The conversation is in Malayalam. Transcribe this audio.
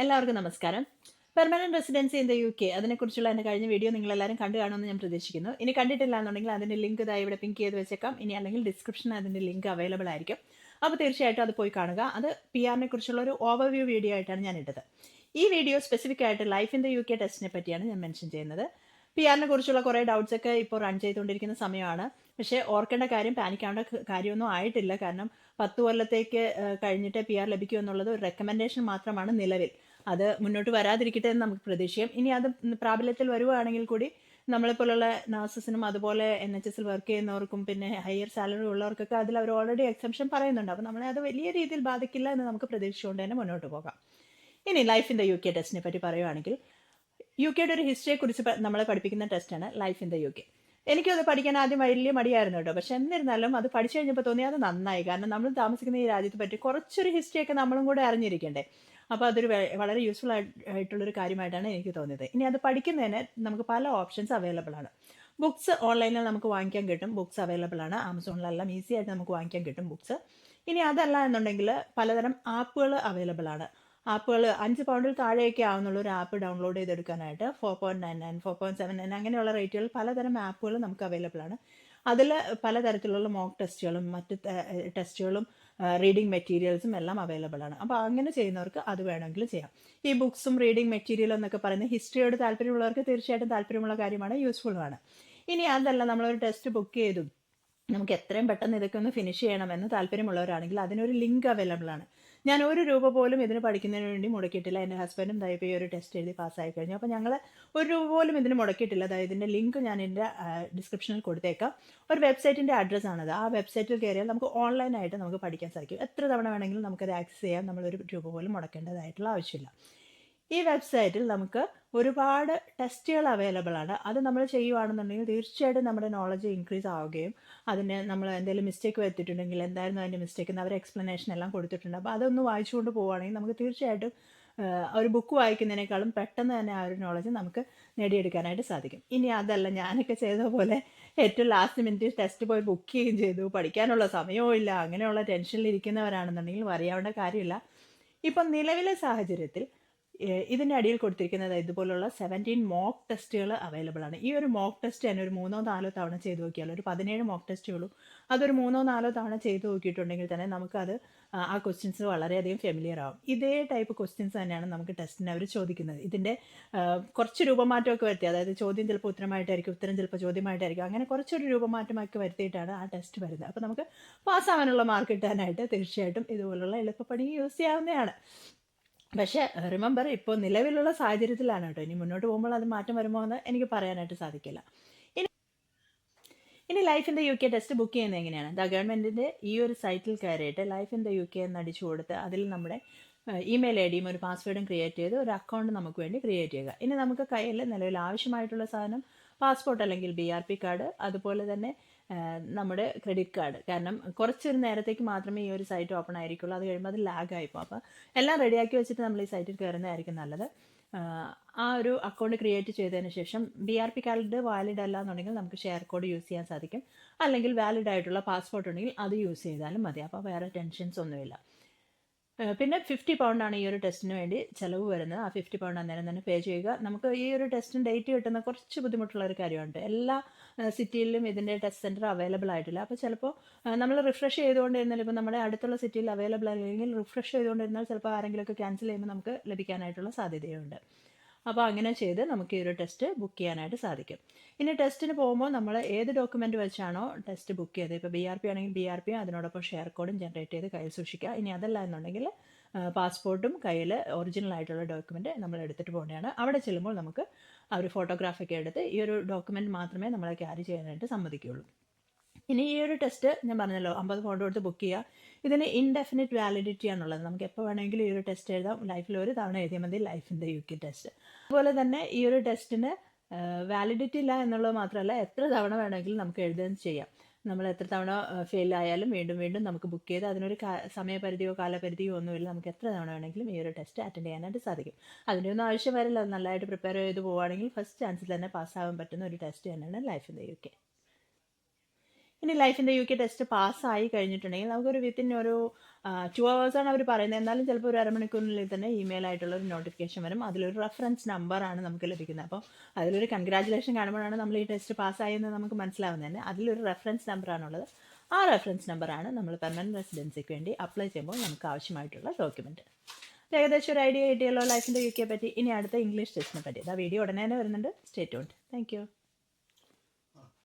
എല്ലാവർക്കും നമസ്കാരം. Permanent residency in the UK അതിനെക്കുറിച്ചുള്ള എൻ്റെ കഴിഞ്ഞ വീഡിയോ നിങ്ങളെല്ലാവരും കണ്ടു കാണുമെന്ന് ഞാൻ പ്രതീക്ഷിക്കുന്നു. ഇനി കണ്ടിട്ടില്ല എന്നുണ്ടെങ്കിൽ അതിൻ്റെ ലിങ്ക് ഇതാ ഇവിടെ പിങ്ക് ചെയ്ത് വെച്ചേക്കാം. ഇനി അല്ലെങ്കിൽ ഡിസ്ക്രിപ്ഷനിൽ അതിൻ്റെ ലിങ്ക് അവൈലബിൾ ആയിരിക്കും. അപ്പോൾ തീർച്ചയായിട്ടും അത് പോയി കാണുക. അത് PR കുറിച്ചുള്ള ഒരു ഓവർവ്യൂ വീഡിയോ ആയിട്ടാണ് ഞാൻ ഇട്ടത്. ഈ വീഡിയോ സ്പെസിഫിക് ആയിട്ട് ലൈഫ് ഇൻ ദ യുകെ ടെസ്റ്റിനെ പറ്റിയാണ് ഞാൻ മെൻഷൻ ചെയ്യുന്നത്. കുറിച്ചുള്ള കുറേ ഡൗട്ട്സ് ഒക്കെ ഇപ്പോൾ റൺ ചെയ്തുകൊണ്ടിരിക്കുന്ന സമയമാണ്. പക്ഷേ ഓർക്കേണ്ട കാര്യം, പാനിക്കാവേണ്ട കാര്യമൊന്നും ആയിട്ടില്ല. കാരണം 10 കൊല്ലത്തേക്ക് കഴിഞ്ഞിട്ട് PR ലഭിക്കൂ എന്നുള്ളത് ഒരു റെക്കമെൻഡേഷൻ മാത്രമാണ് നിലവിൽ. അത് മുന്നോട്ട് വരാതിരിക്കട്ടെ എന്ന് നമുക്ക് പ്രതീക്ഷിക്കാം. ഇനി അത് പ്രാബല്യത്തിൽ വരുവാണെങ്കിൽ കൂടി നമ്മളെപ്പോലുള്ള നഴ്സസിനും അതുപോലെ NHSൽ വർക്ക് ചെയ്യുന്നവർക്കും പിന്നെ ഹയർ സാലറി ഉള്ളവർക്കൊക്കെ അതിൽ അവർ ഓൾറെഡി എക്സംഷൻ പറയുന്നുണ്ട്. അപ്പോൾ നമ്മളെ അത് വലിയ രീതിയിൽ ബാധിക്കില്ല എന്ന് നമുക്ക് പ്രതീക്ഷിച്ചുകൊണ്ട് തന്നെ മുന്നോട്ട് പോകാം. ഇനി ലൈഫ് ഇൻ ദ യുകെ ടെസ്റ്റിനെ പറ്റി പറയുവാണെങ്കിൽ, യുകെയുടെ ഒരു ഹിസ്റ്ററിയെക്കുറിച്ച് നമ്മളെ പഠിപ്പിക്കുന്ന ടെസ്റ്റാണ് ലൈഫ് ഇൻ ദ യുകെ. എനിക്കത് പഠിക്കാൻ ആദ്യം വലിയ മടിയായിരുന്നു കേട്ടോ. പക്ഷെ എന്നിരുന്നാലും അത് പഠിച്ചു കഴിഞ്ഞപ്പോൾ തോന്നി അത് നന്നായി. കാരണം നമ്മൾ താമസിക്കുന്ന ഈ രാജ്യത്തെ പറ്റി കുറച്ചൊരു ഹിസ്റ്ററിയൊക്കെ നമ്മളും കൂടെ അറിഞ്ഞിരിക്കണ്ടേ. അപ്പോൾ അതൊരു വളരെ യൂസ്ഫുൾ ആയിട്ടുള്ളൊരു കാര്യമായിട്ടാണ് എനിക്ക് തോന്നിയത്. ഇനി അത് പഠിക്കുന്നതിന് നമുക്ക് പല ഓപ്ഷൻസ് അവൈലബിൾ ആണ്. ബുക്സ് ഓൺലൈനിൽ നമുക്ക് വാങ്ങിക്കാൻ കിട്ടും. ബുക്സ് അവൈലബിൾ ആണ്. ആമസോണിലെല്ലാം ഈസി ആയിട്ട് നമുക്ക് വാങ്ങിക്കാൻ കിട്ടും ബുക്സ്. ഇനി അതല്ല എന്നുണ്ടെങ്കിൽ പലതരം ആപ്പുകൾ അവൈലബിൾ ആണ്. ആപ്പുകൾ 5 പൗണ്ടിൽ താഴെയൊക്കെ ആവുന്നുള്ള ഒരു ആപ്പ് ഡൗൺലോഡ് ചെയ്തെടുക്കാനായിട്ട് 4.99, 4.79 അങ്ങനെയുള്ള റേറ്റുകൾ പലതരം ആപ്പുകൾ നമുക്ക് അവൈലബിൾ ആണ്. അതിൽ പലതരത്തിലുള്ള മോക്ക് ടെസ്റ്റുകളും മറ്റ് ടെസ്റ്റുകളും റീഡിംഗ് മെറ്റീരിയൽസും എല്ലാം അവൈലബിൾ ആണ്. അപ്പോൾ അങ്ങനെ ചെയ്യുന്നവർക്ക് അത് വേണമെങ്കിൽ ചെയ്യാം. ഈ ബുക്സും റീഡിംഗ് മെറ്റീരിയലും എന്നൊക്കെ പറയുന്നത് ഹിസ്റ്ററിയോട് താല്പര്യമുള്ളവർക്ക് തീർച്ചയായിട്ടും താല്പര്യമുള്ള കാര്യമാണ്, യൂസ്ഫുള്ളുമാണ്. ഇനി അതല്ല, നമ്മളൊരു ടെസ്റ്റ് ബുക്ക് ചെയ്തു നമുക്ക് എത്രയും പെട്ടെന്ന് ഇതൊക്കെ ഒന്ന് ഫിനിഷ് ചെയ്യണമെന്ന് താല്പര്യമുള്ളവരാണെങ്കിൽ അതിനൊരു ലിങ്ക് അവൈലബിൾ ആണ്. ഞാൻ ₹1 പോലും ഇതിന് പഠിക്കുന്നതിന് വേണ്ടി മുടക്കിയിട്ടില്ല. എൻ്റെ ഹസ്ബൻഡും ദാ ഇപ്പോൾ ഈ ഒരു ടെസ്റ്റ് എഴുതി പാസ്സായി കഴിഞ്ഞു. അപ്പോൾ ഞങ്ങൾ ₹1 പോലും ഇതിന് മുടക്കിയിട്ടില്ല. അതായത് ഇതിൻ്റെ ലിങ്ക് ഞാൻ എൻ്റെ ഡിസ്ക്രിപ്ഷനിൽ കൊടുത്തേക്കാം. ഒരു വെബ്സൈറ്റിൻ്റെ അഡ്രസ്സാണത്. ആ വെബ്സൈറ്റിൽ കയറിയാൽ നമുക്ക് ഓൺലൈനായിട്ട് നമുക്ക് പഠിക്കാൻ സാധിക്കും. എത്ര തവണ വേണമെങ്കിലും നമുക്കത് ആക്സസ് ചെയ്യാം. നമ്മൾ ₹1 പോലും മുടക്കേണ്ടതായിട്ടുള്ള ആവശ്യമില്ല. ഈ വെബ്സൈറ്റിൽ നമുക്ക് ഒരുപാട് ടെസ്റ്റുകൾ അവൈലബിൾ ആണ്. അത് നമ്മൾ ചെയ്യുവാണെന്നുണ്ടെങ്കിൽ തീർച്ചയായിട്ടും നമ്മുടെ നോളജ് ഇൻക്രീസ് ആവുകയും അതിന് നമ്മൾ എന്തെങ്കിലും മിസ്റ്റേക്ക് വരുത്തിയിട്ടുണ്ടെങ്കിൽ എന്തായിരുന്നു അതിൻ്റെ മിസ്റ്റേക്ക് എന്ന് അവർ എക്സ്പ്ലനേഷൻ എല്ലാം കൊടുത്തിട്ടുണ്ട്. അപ്പോൾ അതൊന്ന് വായിച്ചുകൊണ്ട് പോവുകയാണെങ്കിൽ നമുക്ക് തീർച്ചയായിട്ടും ഒരു ബുക്ക് വായിക്കുന്നതിനേക്കാളും പെട്ടെന്ന് തന്നെ ആ ഒരു നോളജ് നമുക്ക് നേടിയെടുക്കാനായിട്ട് സാധിക്കും. ഇനി അതല്ല, ഞാനൊക്കെ ചെയ്ത പോലെ ഏറ്റവും ലാസ്റ്റ് മിനിറ്റ് ടെസ്റ്റ് പോയി ബുക്ക് ചെയ്യുകയും ചെയ്തു, പഠിക്കാനുള്ള സമയവും ഇല്ല, അങ്ങനെയുള്ള ടെൻഷനിൽ ഇരിക്കുന്നവരാണെന്നുണ്ടെങ്കിൽ അറിയാവേണ്ട കാര്യമില്ല. ഇപ്പം നിലവിലെ സാഹചര്യത്തിൽ ഇതിൻ്റെ അടിയിൽ കൊടുത്തിരിക്കുന്നത് ഇതുപോലുള്ള 17 മോക്ക് ടെസ്റ്റുകൾ അവൈലബിൾ ആണ്. ഈ ഒരു മോക്ക് ടെസ്റ്റ് തന്നെ ഒരു 3-4 തവണ ചെയ്ത് നോക്കിയാൽ, ഒരു 17 മോക്ക് ടെസ്റ്റുകളും അതൊരു 3-4 തവണ ചെയ്ത് നോക്കിയിട്ടുണ്ടെങ്കിൽ തന്നെ നമുക്കത് ആ ക്വസ്റ്റ്യൻസ് വളരെയധികം ഫെമിലിയർ ആവും. ഇതേ ടൈപ്പ് ക്വസ്റ്റ്യൻസ് തന്നെയാണ് നമുക്ക് ടെസ്റ്റിന് അവർ ചോദിക്കുന്നത്. ഇതിൻ്റെ കുറച്ച് രൂപമാറ്റമൊക്കെ വരുത്തി, അതായത് ചോദ്യം ചിലപ്പോൾ ഉത്തരമായിട്ടായിരിക്കും, ഉത്തരം ചിലപ്പോൾ ചോദ്യമായിട്ടായിരിക്കും, അങ്ങനെ കുറച്ചൊരു രൂപമാറ്റമൊക്കെ വരുത്തിയിട്ടാണ് ആ ടെസ്റ്റ് വരുന്നത്. അപ്പോൾ നമുക്ക് പാസ്സാവാനുള്ള മാർക്ക് കിട്ടാനായിട്ട് തീർച്ചയായിട്ടും ഇതുപോലുള്ള എളുപ്പപ്പണി യൂസ് ചെയ്യാവുന്നതാണ്. പക്ഷേ റിമെമ്പർ, ഇപ്പോൾ നിലവിലുള്ള സാഹചര്യത്തിലാണ് കേട്ടോ. ഇനി മുന്നോട്ട് പോകുമ്പോൾ അത് മാറ്റം വരുമോ എന്ന് എനിക്ക് പറയാനായിട്ട് സാധിക്കില്ല. ഇനി life in the UK test book ചെയ്യുന്നത് എങ്ങനെയാണ്? ഗവൺമെൻറ്റിൻ്റെ ഈ ഒരു സൈറ്റിൽ കയറിയിട്ട് ലൈഫ് ഇൻ ദ യുകെ എന്ന് അടിച്ചു കൊടുത്ത് അതിൽ നമ്മുടെ ഇമെയിൽ ID യും ഒരു പാസ്വേഡും ക്രിയേറ്റ് ചെയ്ത് ഒരു അക്കൗണ്ട് നമുക്ക് വേണ്ടി ക്രിയേറ്റ് ചെയ്യുക. ഇനി നമുക്ക് കയ്യിൽ നിലവിൽ ആവശ്യമായിട്ടുള്ള സാധനം പാസ്പോർട്ട് അല്ലെങ്കിൽ BRP കാർഡ്, അതുപോലെ തന്നെ നമ്മുടെ ക്രെഡിറ്റ് കാർഡ്. കാരണം കുറച്ചൊരു നേരത്തേക്ക് മാത്രമേ ഈ ഒരു സൈറ്റ് ഓപ്പൺ ആയിരിക്കുള്ളൂ. അത് കഴിയുമ്പോൾ അത് ലാഗായിപ്പോൾ. അപ്പോൾ എല്ലാം റെഡിയാക്കി വെച്ചിട്ട് നമ്മൾ ഈ സൈറ്റിൽ കയറുന്നതായിരിക്കും നല്ലത്. ആ ഒരു അക്കൗണ്ട് ക്രിയേറ്റ് ചെയ്തതിന് ശേഷം BRP കാർഡ് വാലിഡ് അല്ല എന്നുണ്ടെങ്കിൽ നമുക്ക് ഷെയർ കോഡ് യൂസ് ചെയ്യാൻ സാധിക്കും. അല്ലെങ്കിൽ വാലിഡ് ആയിട്ടുള്ള പാസ്പോർട്ട് ഉണ്ടെങ്കിൽ അത് യൂസ് ചെയ്താലും മതി. അപ്പോൾ വേറെ ടെൻഷൻസ് ഒന്നുമില്ല. പിന്നെ £50 ഈ ഒരു ടെസ്റ്റിന് വേണ്ടി ചിലവ് വരുന്നത്. ആ £50 അന്നേരം തന്നെ പേ ചെയ്യുക. നമുക്ക് ഈ ഒരു ടെസ്റ്റിന് ഡേറ്റ് കിട്ടുന്ന കുറച്ച് ബുദ്ധിമുട്ടുള്ള ഒരു കാര്യമുണ്ട്. എല്ലാ സിറ്റിയിലും ഇതിൻ്റെ ടെസ്റ്റ് സെൻറ്റർ അവൈലബിൾ ആയിട്ടില്ല. അപ്പോൾ ചിലപ്പോൾ നമ്മൾ റിഫ്രഷ് ചെയ്തുകൊണ്ടിരുന്നാൽ, ഇപ്പോൾ നമ്മുടെ അടുത്തുള്ള സിറ്റിയിൽ അവൈലബിൾ അല്ലെങ്കിൽ റിഫ്രഷ് ചെയ്തുകൊണ്ടിരുന്നാൽ ചിലപ്പോൾ ആരെങ്കിലുമൊക്കെ ക്യാൻസൽ ചെയ്യുമ്പോൾ നമുക്ക് ലഭിക്കാനായിട്ടുള്ള സാധ്യതയുണ്ട്. അപ്പോൾ അങ്ങനെ ചെയ്ത് നമുക്ക് ഈ ഒരു ടെസ്റ്റ് ബുക്ക് ചെയ്യാനായിട്ട് സാധിക്കും. ഇനി ടെസ്റ്റിന് പോകുമ്പോൾ നമ്മൾ ഏത് ഡോക്യുമെൻ്റ് വെച്ചാണോ ടെസ്റ്റ് ബുക്ക് ചെയ്തത്, ഇപ്പോൾ BRP ആണെങ്കിൽ BRP അതിനോടൊപ്പം ഷെയർ കോഡും ജനറേറ്റ് ചെയ്ത് കയ്യിൽ സൂക്ഷിക്കുക. ഇനി അതല്ല എന്നുണ്ടെങ്കിൽ പാസ്പോർട്ടും കയ്യിൽ ഒറിജിനൽ ആയിട്ടുള്ള ഡോക്യുമെൻ്റ് നമ്മൾ എടുത്തിട്ട് പോകേണ്ടതാണ്. അവിടെ ചെല്ലുമ്പോൾ നമുക്ക് ആ ഒരു ഫോട്ടോഗ്രാഫൊക്കെ എടുത്ത് ഈ ഒരു ഡോക്യുമെൻ്റ് മാത്രമേ നമ്മളെ ക്യാരി ചെയ്യാനായിട്ട് സമ്മതിക്കുകയുള്ളൂ. ഇനി ഈ ഒരു ടെസ്റ്റ് ഞാൻ പറഞ്ഞല്ലോ, £50 കൊടുത്ത് ബുക്ക് ചെയ്യുക. ഇതിന് ഇൻഡെഫിനിറ്റ് വാലിഡിറ്റി ആണുള്ളത്. നമുക്ക് എപ്പോൾ വേണമെങ്കിലും ഈ ഒരു ടെസ്റ്റ് എഴുതാം. ലൈഫിൽ ഒരു തവണ എഴുതിയാൽ മതി life in the UK test. അതുപോലെ തന്നെ ഈ ഒരു ടെസ്റ്റിന് വാലിഡിറ്റി ഇല്ല എന്നുള്ളത് മാത്രമല്ല, എത്ര തവണ വേണമെങ്കിലും നമുക്ക് എഴുതുകയും ചെയ്യാം. നമ്മൾ എത്ര തവണ ഫെയിൽ ആയാലും വീണ്ടും വീണ്ടും നമുക്ക് ബുക്ക് ചെയ്ത് അതിനൊരു സമയപരിധിയോ കാലപരിധിയോ ഒന്നുമില്ല. നമുക്ക് എത്ര തവണ വേണമെങ്കിലും ഈ ഒരു ടെസ്റ്റ് അറ്റൻഡ് ചെയ്യാനായിട്ട് സാധിക്കും. അതിൻ്റെ ഒന്നും ആവശ്യം വരില്ല. നല്ലതായിട്ട് പ്രിപ്പയർ ചെയ്ത് പോവുകയാണെങ്കിൽ ഫസ്റ്റ് ചാൻസിൽ തന്നെ പാസ്സാകാൻ പറ്റുന്ന ഒരു ടെസ്റ്റ് തന്നെയാണ് ലൈഫ് ഇൻ ദ യുകെ. ഇനി life in the UK test പാസ്സായി കഴിഞ്ഞിട്ടുണ്ടെങ്കിൽ നമുക്കൊരു വിത്തിൻ ഒരു 2 ഹവേഴ്സാണ് അവർ പറയുന്നത്. എന്നാലും ചിലപ്പോൾ ഒരു അരമണിക്കൂറിനുള്ളിൽ തന്നെ ഇമെയിൽ ആയിട്ടുള്ള ഒരു നോട്ടിഫിക്കേഷൻ വരും. അതിലൊരു റെഫറൻസ് നമ്പറാണ് നമുക്ക് ലഭിക്കുന്നത്. അപ്പോൾ അതിലൊരു കൺഗ്രാജുലേഷൻ കാണുമ്പോഴാണ് നമ്മൾ ഈ ടെസ്റ്റ് പാസ്സായെന്ന് നമുക്ക് മനസ്സിലാവുന്നത് തന്നെ. അതിലൊരു റെഫറൻസ് നമ്പറാണുള്ളത്. ആ റെഫറൻസ് നമ്പറാണ് നമ്മൾ പെർമനൻറ്റ് റെസിഡൻസിക്ക് വേണ്ടി അപ്ലൈ ചെയ്യുമ്പോൾ നമുക്ക് ആവശ്യമായിട്ടുള്ള ഡോക്യുമെൻറ്റ്. ഏകദേശം ഒരു ഐഡിയ കിട്ടിയല്ലോ ലൈഫ് ഇൻ ദ UK പറ്റി. ഇനി അടുത്ത ഇംഗ്ലീഷ് ടെസ്റ്റിനെ പറ്റി. ആ വീഡിയോ ഉടനെ തന്നെ വരുന്നുണ്ട്. Stay tuned. Thank you.